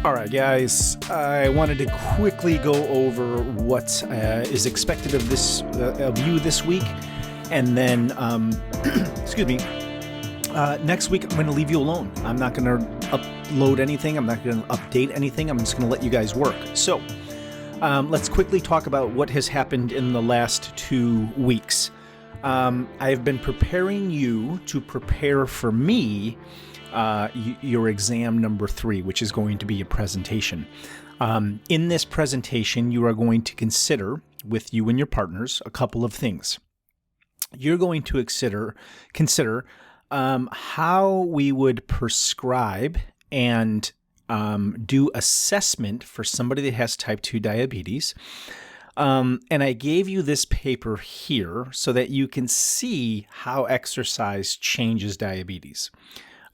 All right, guys, I wanted to quickly go over what is expected of of you this week, and then, excuse me, next week I'm going to leave you alone. I'm not going to upload anything. I'm not going to update anything. I'm just going to let you guys work. So let's quickly talk about what has happened in the last 2 weeks. I've been preparing you to prepare for me your exam number 3, which is going to be a presentation. In this presentation, you are going to consider, with you and your partners, a couple of things. You're going to consider how we would prescribe and do assessment for somebody that has type 2 diabetes. And I gave you this paper here so that you can see how exercise changes diabetes.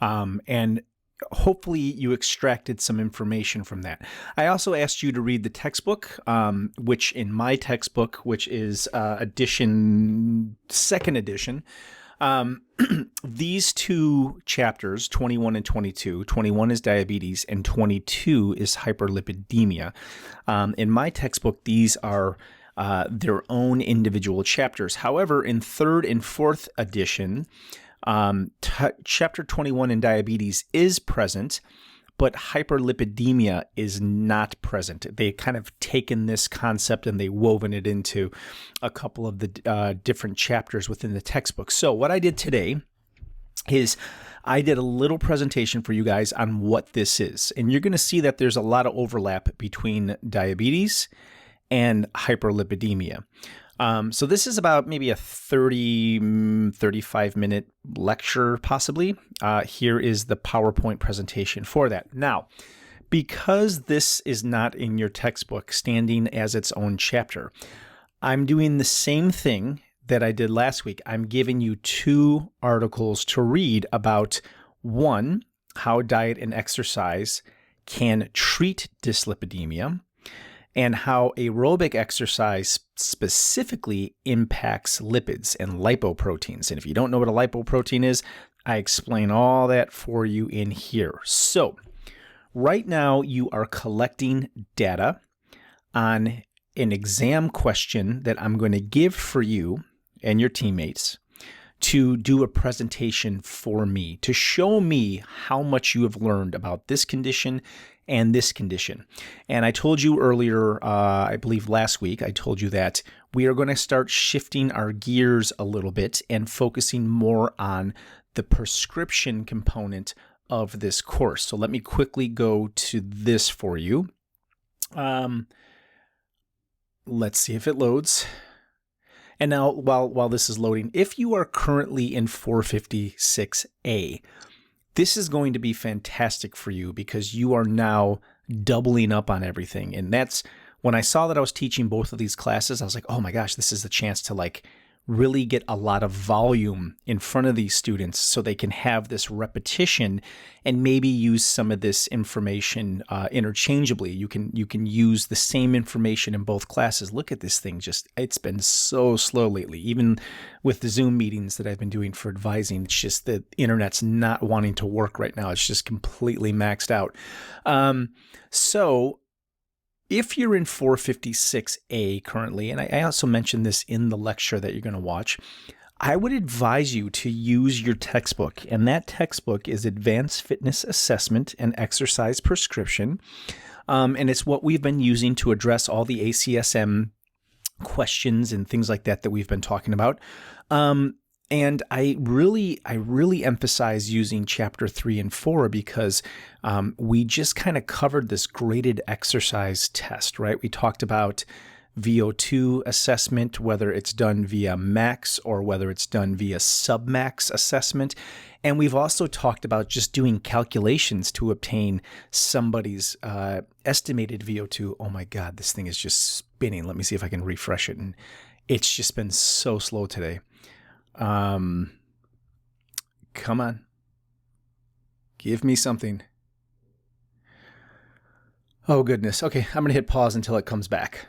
And hopefully you extracted some information from that. I also asked you to read the textbook, which in my textbook, which is second edition, these 2 chapters, 21 and 22, 21 is diabetes and 22 is hyperlipidemia. In my textbook, these are their own individual chapters. However, in 3rd and 4th edition, chapter 21 in diabetes is present, but hyperlipidemia is not present. They kind of taken this concept and they woven it into a couple of the different chapters within the textbook. So what I did today is I did a little presentation for you guys on what this is. And you're going to see that there's a lot of overlap between diabetes and hyperlipidemia. So this is about maybe a 35-minute lecture, possibly. Here is the PowerPoint presentation for that. Now, because this is not in your textbook standing as its own chapter, I'm doing the same thing that I did last week. I'm giving you 2 articles to read about, 1, how diet and exercise can treat dyslipidemia, and how aerobic exercise specifically impacts lipids and lipoproteins. And if you don't know what a lipoprotein is, I explain all that for you in here. So right now you are collecting data on an exam question that I'm going to give for you and your teammates to do a presentation for me, to show me how much you have learned about this condition and this condition. And I told you earlier, I believe last week, I told you that we are going to start shifting our gears a little bit and focusing more on the prescription component of this course. So let me quickly go to this for you. Let's see if it loads. And now, while this is loading, if you are currently in 456A, this is going to be fantastic for you because you are now doubling up on everything. And that's when I saw that I was teaching both of these classes, I was like, oh my gosh, this is the chance to really get a lot of volume in front of these students so they can have this repetition and maybe use some of this information interchangeably. You can use the same information in both classes. Look at this thing. It's been so slow lately. Even with the Zoom meetings that I've been doing for advising, it's just the internet's not wanting to work right now. It's just completely maxed out. So if you're in 456A currently, and I also mentioned this in the lecture that you're going to watch, I would advise you to use your textbook. And that textbook is Advanced Fitness Assessment and Exercise Prescription. And it's what we've been using to address all the ACSM questions and things like that we've been talking about. And I really emphasize using chapter 3 and 4 because we just kind of covered this graded exercise test, right? We talked about VO2 assessment, whether it's done via max or whether it's done via submax assessment. And we've also talked about just doing calculations to obtain somebody's estimated VO2. Oh my God, this thing is just spinning. Let me see if I can refresh it. And it's just been so slow today. Come on. Give me something. Oh goodness. Okay, I'm going to hit pause until it comes back.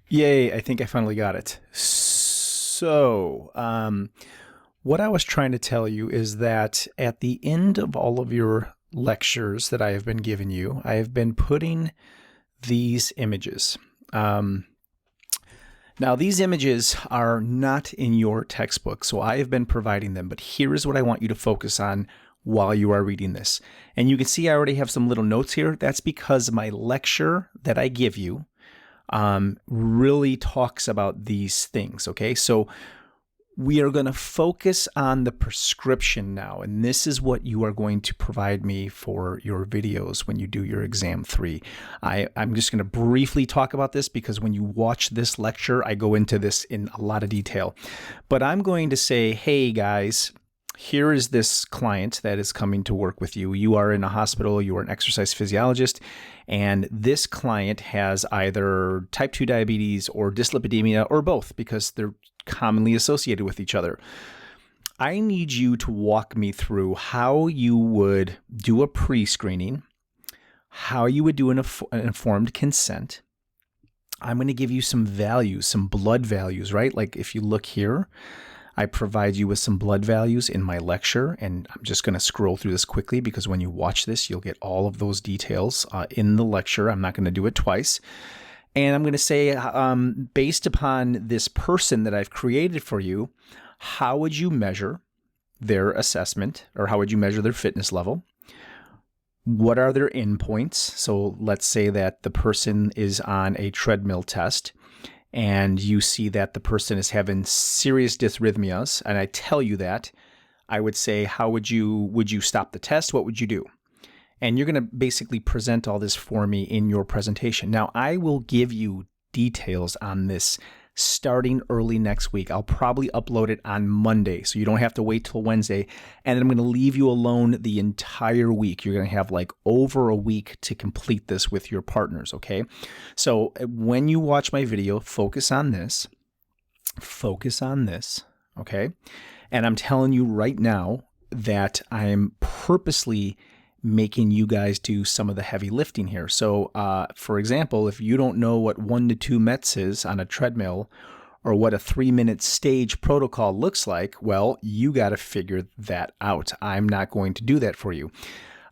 Yay, I think I finally got it. So, what I was trying to tell you is that at the end of all of your lectures that I have been giving you, I have been putting these images. Now, these images are not in your textbook, so I have been providing them, but here is what I want you to focus on while you are reading this. And you can see I already have some little notes here. That's because my lecture that I give you really talks about these things, okay? So we are going to focus on the prescription now, and this is what you are going to provide me for your videos when you do your exam 3. I'm just going to briefly talk about this because when you watch this lecture, I go into this in a lot of detail. But I'm going to say, hey guys, here is this client that is coming to work with you. You are in a hospital, you are an exercise physiologist, and this client has either type 2 diabetes or dyslipidemia or both because they're commonly associated with each other. I need you to walk me through how you would do a pre-screening, how you would do an informed consent. I'm going to give you some values, some blood values, right? Like if you look here, I provide you with some blood values in my lecture, and I'm just going to scroll through this quickly because when you watch this, you'll get all of those details in the lecture. I'm not going to do it twice. And I'm going to say, based upon this person that I've created for you, how would you measure their assessment, or how would you measure their fitness level? What are their endpoints? So let's say that the person is on a treadmill test, and you see that the person is having serious dysrhythmias, and I tell you that, I would say, how would you stop the test? What would you do? And you're going to basically present all this for me in your presentation. Now, I will give you details on this starting early next week. I'll probably upload it on Monday, so you don't have to wait till Wednesday. And then I'm going to leave you alone the entire week. You're going to have like over a week to complete this with your partners, okay? So when you watch my video, focus on this, okay? And I'm telling you right now that I'm purposely making you guys do some of the heavy lifting here. So, for example, if you don't know what 1 to 2 METs is on a treadmill or what a 3-minute stage protocol looks like, well, you got to figure that out. I'm not going to do that for you.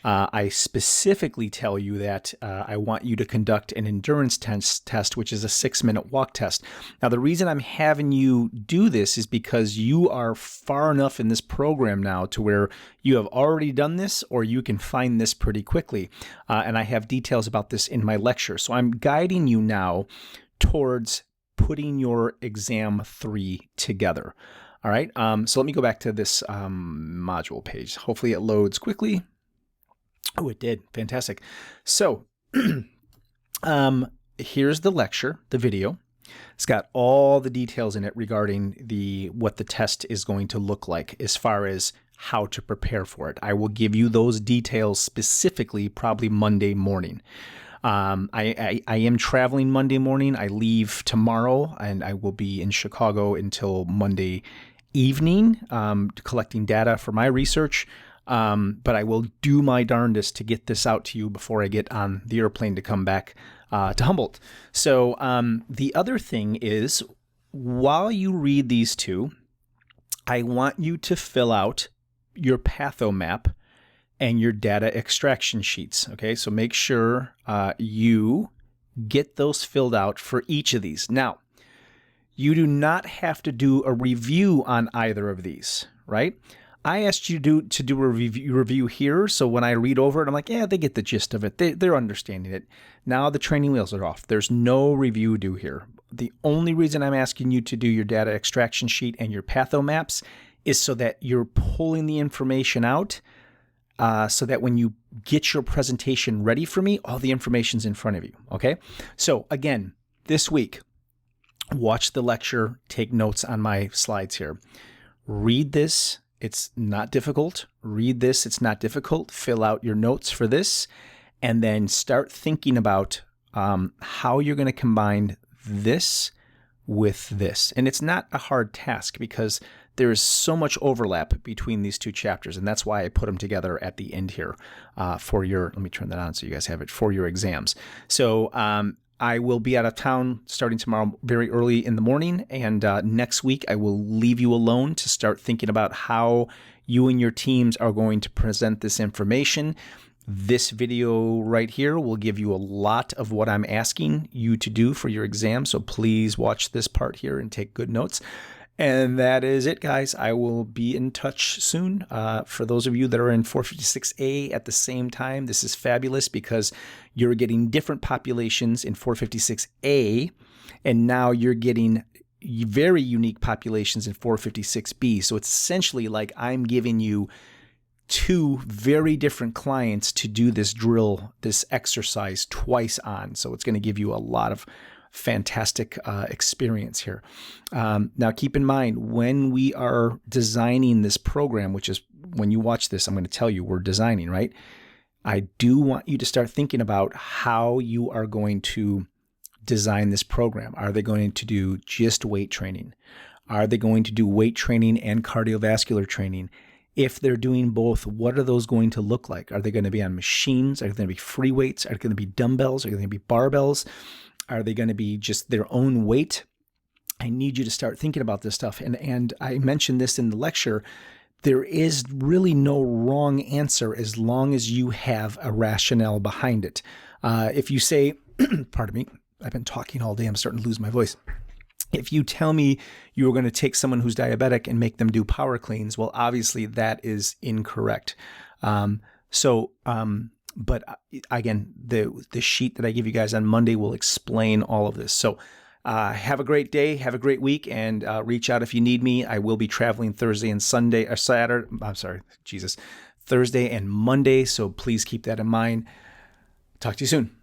I specifically tell you that I want you to conduct an endurance test, which is a 6-minute walk test. Now, the reason I'm having you do this is because you are far enough in this program now to where you have already done this, or you can find this pretty quickly. And I have details about this in my lecture. So I'm guiding you now towards putting your exam 3 together. All right. So let me go back to this module page. Hopefully it loads quickly. Oh, it did. Fantastic. So here's the lecture, the video. It's got all the details in it regarding what the test is going to look like as far as how to prepare for it. I will give you those details specifically probably Monday morning. I am traveling Monday morning. I leave tomorrow, and I will be in Chicago until Monday evening collecting data for my research. But I will do my darndest to get this out to you before I get on the airplane to come back to Humboldt. So the other thing is, while you read these two, I want you to fill out your pathomap and your data extraction sheets. Okay, so make sure you get those filled out for each of these. Now, you do not have to do a review on either of these, right? I asked you to do a review here, so when I read over it, I'm like, yeah, they get the gist of it. They're understanding it. Now the training wheels are off. There's no review due here. The only reason I'm asking you to do your data extraction sheet and your pathomaps is so that you're pulling the information out so that when you get your presentation ready for me, all the information's in front of you, okay? So again, this week, watch the lecture, take notes on my slides here. Read this. It's not difficult. Read this. It's not difficult. Fill out your notes for this, and then start thinking about how you're going to combine this with this. And it's not a hard task because there is so much overlap between these two chapters, and that's why I put them together at the end here for your, let me turn that on so you guys have it, for your exams. So I will be out of town starting tomorrow very early in the morning, and next week I will leave you alone to start thinking about how you and your teams are going to present this information. This video right here will give you a lot of what I'm asking you to do for your exam, so please watch this part here and take good notes. And that is it, guys. I will be in touch soon. For those of you that are in 456A at the same time, this is fabulous because you're getting different populations in 456A, and now you're getting very unique populations in 456B. So it's essentially like I'm giving you two very different clients to do this drill, this exercise twice on. So it's going to give you a lot of fantastic experience here. Now, keep in mind, when we are designing this program, which is when you watch this, I'm going to tell you we're designing, right? I do want you to start thinking about how you are going to design this program. Are they going to do just weight training? Are they going to do weight training and cardiovascular training? If they're doing both, what are those going to look like? Are they going to be on machines? Are they going to be free weights? Are they going to be dumbbells? Are they going to be barbells? Are they going to be just their own weight? I need you to start thinking about this stuff. And I mentioned this in the lecture. There is really no wrong answer as long as you have a rationale behind it. If you say, pardon me, I've been talking all day. I'm starting to lose my voice. If you tell me you're going to take someone who's diabetic and make them do power cleans, well, obviously that is incorrect. But again, the sheet that I give you guys on Monday will explain all of this. So have a great day, have a great week, and reach out if you need me. I will be traveling Thursday and Thursday and Monday. So please keep that in mind. Talk to you soon.